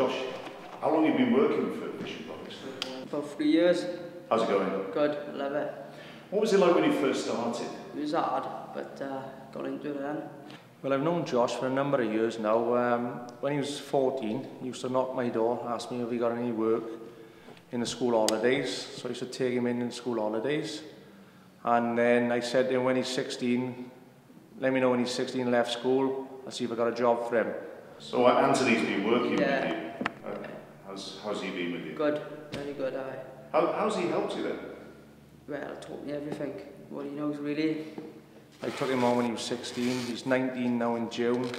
Josh, how long have you been working for Vision Products? About 3 years. How's it going? Good, I love it. What was it like when you first started? It was hard, but got into it then. Well, I've known Josh for a number of years now. When he was 14, he used to knock my door, ask me if he got any work in the school holidays. So I used to take him in school holidays. And then I said to him when he's 16, let me know when he's 16, left school, I'll see if I got a job for him. So Anthony's been working with Yeah. you. How's he been with you? Good, very good, aye. How's he helped you then? Well, taught me everything, what he knows really. I took him on when he was 16, he's 19 now in June,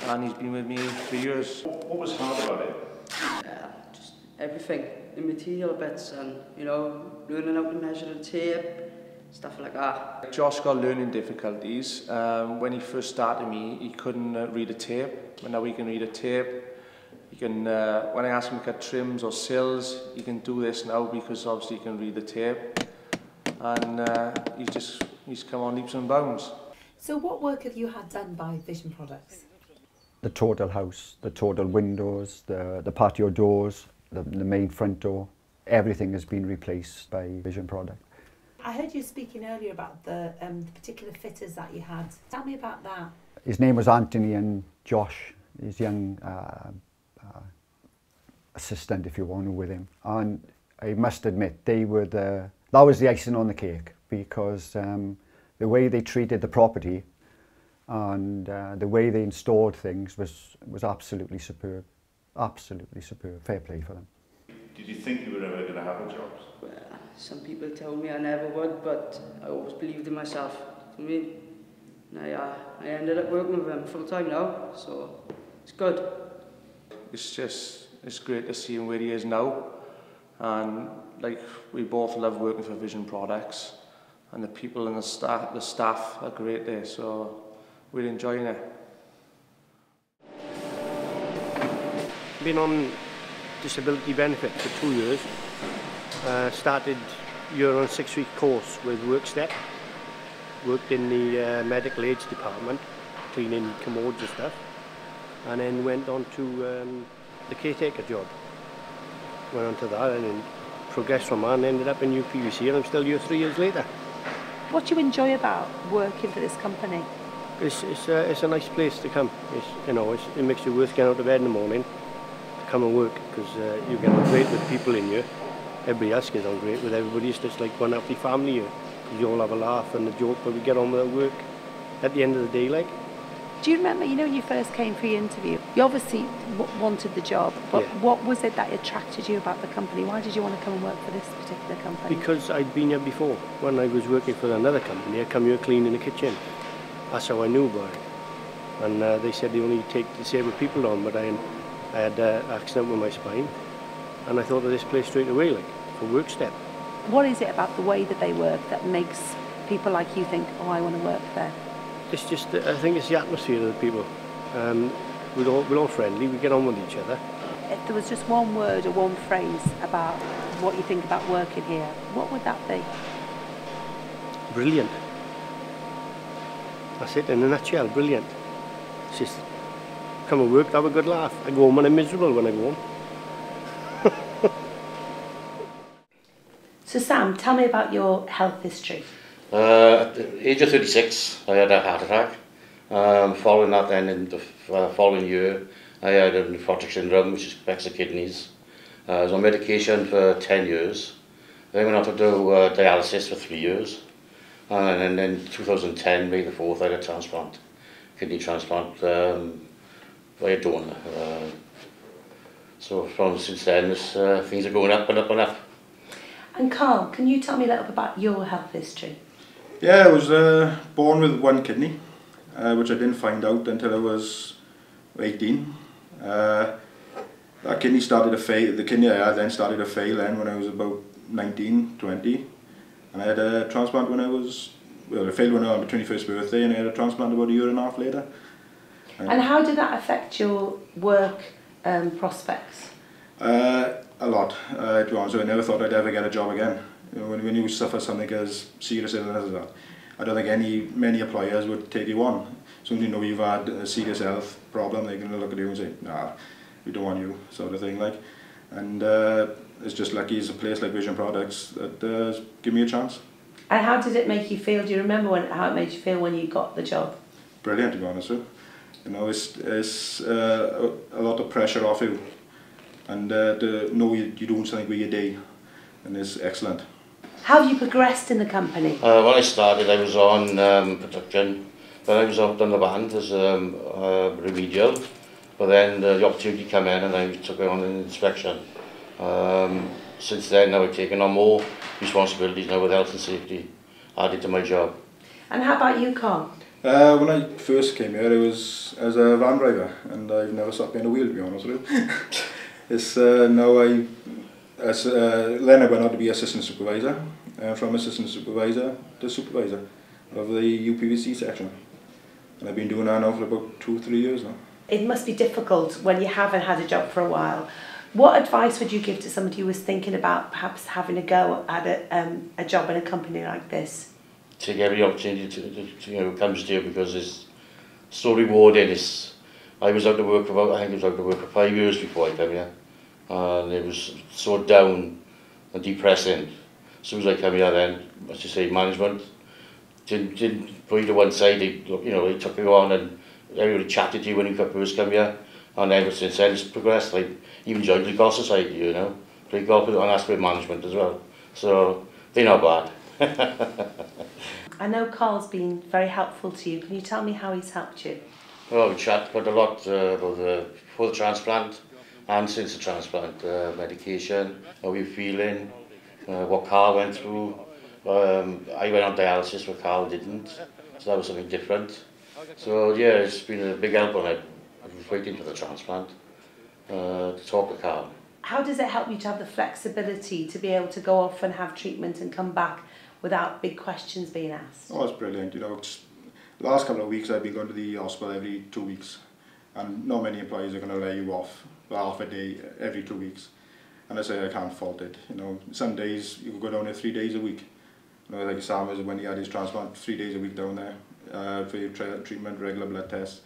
and he's been with me for years. What was hard about it? Just everything, the material bits and, you know, learning how to measure the tape, stuff like that. Josh got learning difficulties. When he first started me, he couldn't read a tape, but now he can read a tape. He can, when I ask him to cut trims or sills, he can do this now because obviously he can read the tape. And he's come on leaps and bounds. So what work have you had done by Vision Products? The total house, the total windows, the patio doors, the main front door, everything has been replaced by Vision Products. I heard you speaking earlier about the particular fitters that you had. Tell me about that. His name was Anthony and Josh, his young assistant, if you want, with him. And I must admit, that was the icing on the cake, because the way they treated the property and the way they installed things was absolutely superb. Absolutely superb. Fair play for them. Did you think you were ever going to have a job? Well, some people told me I never would, but I always believed in myself. I mean, I ended up working with him full time now, so it's good. It's great to see him where he is now, and like we both love working for Vision Products, and the people and the staff are great there, so we're enjoying it. Been on disability benefit for 2 years. Started year on 6-week course with WorkStep. Worked in the medical aids department, cleaning commodes and stuff, and then went on to the caretaker job. Went on to that and then progressed from that and ended up in UPVC, and I'm still here 3 years later. What do you enjoy about working for this company? It's a nice place to come. It makes you worth getting out of bed in the morning to come and work, because you get on great with people in here. Everybody else gets on great with everybody. It's just like one happy family here, because you all have a laugh and a joke, but we get on with our work at the end of the day, like. Do you remember, when you first came for your interview, you obviously wanted the job, but yeah. What was it that attracted you about the company? Why did you want to come and work for this particular company? Because I'd been here before. When I was working for another company, I'd come here cleaning the kitchen. That's how I knew about it. And they said they only take disabled people on, but I had an accident with my spine, and I thought of this place straight away, like, for WorkStep. What is it about the way that they work that makes people like you think, oh, I want to work there? It's just, I think it's the atmosphere of the people. We're all friendly, we get on with each other. If there was just one word or one phrase about what you think about working here, what would that be? Brilliant. That's it in a nutshell, brilliant. It's just, come and work, have a good laugh. I go home and I'm miserable when I go home. So Sam, tell me about your health history. At the age of 36, I had a heart attack. Following that then, in the following year, I had a nephrotic syndrome, which affects the kidneys. I was on medication for 10 years. Then I went on to do dialysis for 3 years. And then in 2010, May the 4th, I had a transplant, kidney transplant via donor. So since then, things are going up and up and up. And Carl, can you tell me a little bit about your health history? Yeah, I was born with one kidney, which I didn't find out until I was 18. That kidney started to fail. The kidney I had then started to fail then when I was about 19, 20. And I had a transplant when it failed when I was on my 21st birthday, and I had a transplant about a year and a half later. And how did that affect your work prospects? A lot, to be honest. I never thought I'd ever get a job again. When you suffer something as serious as that, I don't think many employers would take you on. So when you know you've had a serious health problem, they're going to look at you and say, nah, we don't want you, sort of thing, like. And it's just lucky it's a place like Vision Products that give me a chance. And how did it make you feel? Do you remember how it made you feel when you got the job? Brilliant, to be honest with you. You know, it's a lot of pressure off you, and to know you're doing something with your day, and it's excellent. How have you progressed in the company? When I started, I was on production, then I was out on the band as remedial, but then the opportunity came in and I took on an inspection. Since then, now I've taken on more responsibilities now with health and safety added to my job. And how about you, Carl? When I first came here, it was as a van driver, and I've never sat behind a wheel, to be honest with you. It's now then I went on to be assistant supervisor, from assistant supervisor to supervisor of the UPVC section, and I've been doing that now for about 2 or 3 years now. It must be difficult when you haven't had a job for a while. What advice would you give to somebody who was thinking about perhaps having a go at a job in a company like this? Take every opportunity to you know, comes to you, because it's so rewarding. I was out of work for I think I was out of work for 5 years before I came here, and it was so down and depressing. As soon as I came here, then, as you say, management didn't put you to one side. They took you on, and everybody chatted to you when you first came here, and ever since then it's progressed. Like even joined the Golf Society, you know, play golf with, and that's with management as well. So they're not bad. I know Carl's been very helpful to you. Can you tell me how he's helped you? Well, we chat quite a lot about before the transplant and since the transplant, medication, how we're feeling, what Carl went through. I went on dialysis, but Carl didn't, so that was something different. So yeah, it's been a big help on it. I was waiting for the transplant to talk to Carl. How does it help you to have the flexibility to be able to go off and have treatment and come back without big questions being asked? Oh, it's brilliant. You know, the last couple of weeks I've been going to the hospital every 2 weeks, and not many employees are going to lay you off for half a day every 2 weeks. And I say I can't fault it. You know, some days you can go down there 3 days a week. You know, like Sam was when he had his transplant, 3 days a week down there for your treatment, regular blood tests.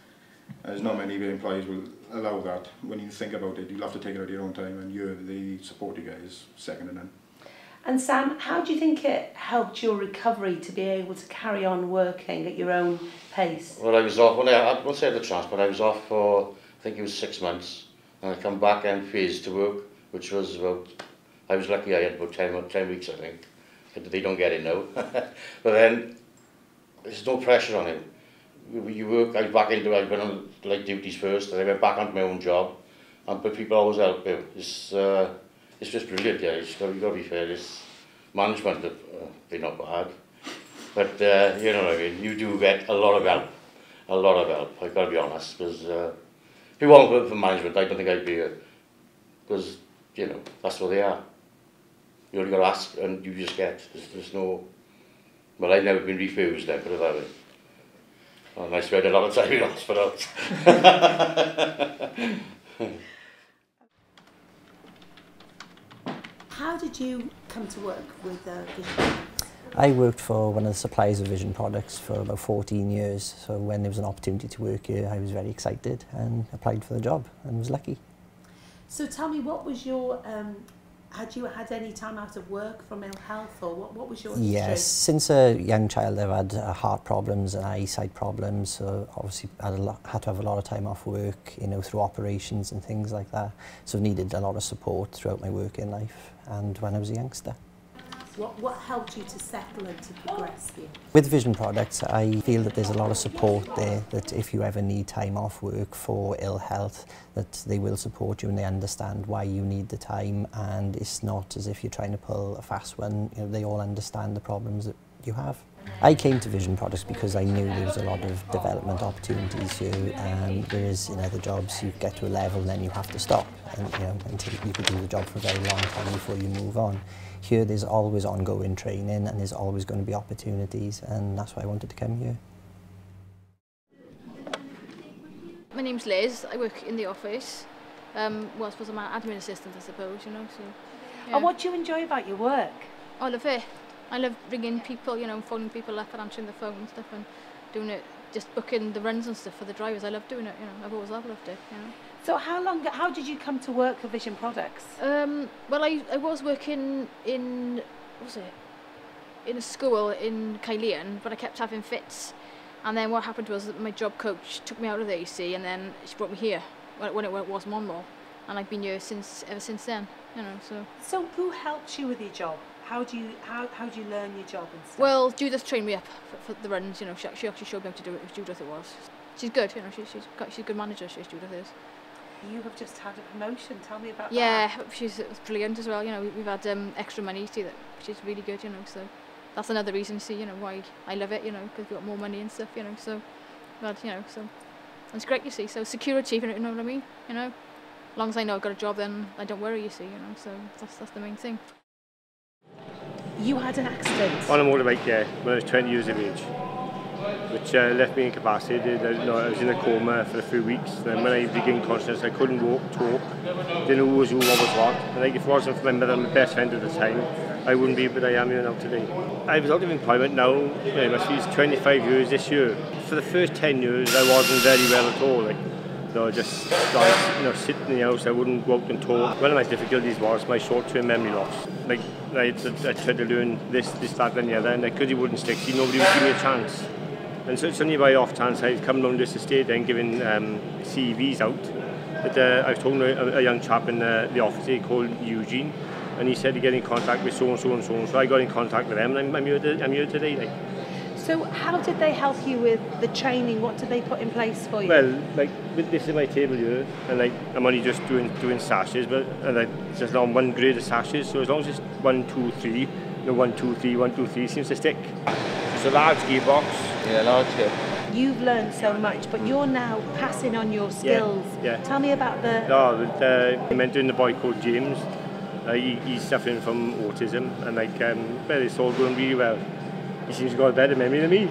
There's not many employees will allow that. When you think about it, you'll have to take it at your own time, and the support you get is second to none. And Sam, how do you think it helped your recovery to be able to carry on working at your own pace? Well, I was off, once I had the transplant, I was off for, I think it was 6 months, and I come back and phased to work, which was about, I was lucky I had about 10 weeks, I think. They don't get it now. But then, there's no pressure on it. You work, I went on light duties first, and I went back onto my own job, but people always help you. It's just brilliant, yeah. You've got to be fair. It's management, they're not bad, but you know what I mean. You do get a lot of help, I've got to be honest. Because if you want to work for management, I don't think I'd be here, because you know that's what they are. You only got to ask, and you just get. There's no. Well, I've never been refused. Then put it that way. And I spent a lot of time in hospital. How did you come to work with Vision Products? I worked for one of the suppliers of Vision Products for about 14 years, so when there was an opportunity to work here, I was very excited and applied for the job and was lucky. So tell me, what was your, had you had any time out of work from ill health, or what was your history? Yes, since a young child I've had heart problems and eyesight problems, so obviously had to have a lot of time off work, you know, through operations and things like that. So needed a lot of support throughout my working life and when I was a youngster. What helped you to settle and to progress here? With Vision Products, I feel that there's a lot of support there, that if you ever need time off work for ill health, that they will support you and they understand why you need the time, and it's not as if you're trying to pull a fast one. You know, they all understand the problems that you have. I came to Vision Products because I knew there was a lot of development opportunities here, and whereas in other jobs you get to a level and then you have to stop, and you know, until you could do the job for a very long time before you move on. Here there's always ongoing training and there's always going to be opportunities, and that's why I wanted to come here. My name's Liz, I work in the office. Well, I suppose I'm an admin assistant, I suppose, you know. So, yeah. And what do you enjoy about your work? I love it. I love ringing people, you know, phoning people up and answering the phone and stuff, and doing it, just booking the runs and stuff for the drivers. I love doing it, you know. I've always loved it, you know. So how did you come to work for Vision Products? Well, I was working in, what was it? In a school in Caerleon, but I kept having fits. And then what happened was that my job coach took me out of the AC, and then she brought me here when it was Monmore. And I've been here ever since then, you know, so. So who helped you with your job? How do you learn your job and stuff? Well, Judith trained me up for the runs, you know, she actually showed me how to do it. It was Judith it was. She's good, you know, she's a good manager, Judith is. You have just had a promotion, tell me about that. Yeah, she's brilliant as well, you know, we've had extra money too, she's really good, you know, so that's another reason, see, you know, why I love it, you know, because we've got more money and stuff, you know, so, but, you know, so, it's great, you see, so security, you know what I mean, you know, as long as I know I've got a job, then I don't worry, you see, you know, so that's the main thing. You had an accident? On a motorbike, yeah, when I was 20 years of age, which left me incapacitated. I was in a coma for a few weeks. Then when I regained consciousness, I couldn't walk, talk, didn't know who was who, what was what. And like, if it wasn't for my mother, my best friend at the time, I wouldn't be what I am here now today. I was out of employment now, it must be 25 years this year. For the first 10 years, I wasn't very well at all. Like, just like, you know, sitting in the house, I wouldn't go out and talk. One of my difficulties was my short-term memory loss. Like, I tried to learn this, that and the other, and because it wouldn't stick, nobody would give me a chance. And so it's only by off chance I'd come along this estate and giving CVs out. But I was talking to a young chap in the office here called Eugene, and he said to get in contact with so-and-so and so-and-so. I got in contact with them, and I'm here today. Like. So how did they help you with the training? What did they put in place for you? Well, like, this is my table here, and like, I'm only just doing sashes, but just on one grade of sashes, so as long as it's 1, 2, 3, you know, 1, 2, 3, 1, 2, 3 seems to stick. It's a large gearbox. Yeah, large, yeah. You've learned so much, but you're now passing on your skills. Yeah. Tell me about the... I'm mentoring a boy called James. He's suffering from autism, and like, well, it's all going really well. He seems to have got a better memory than me.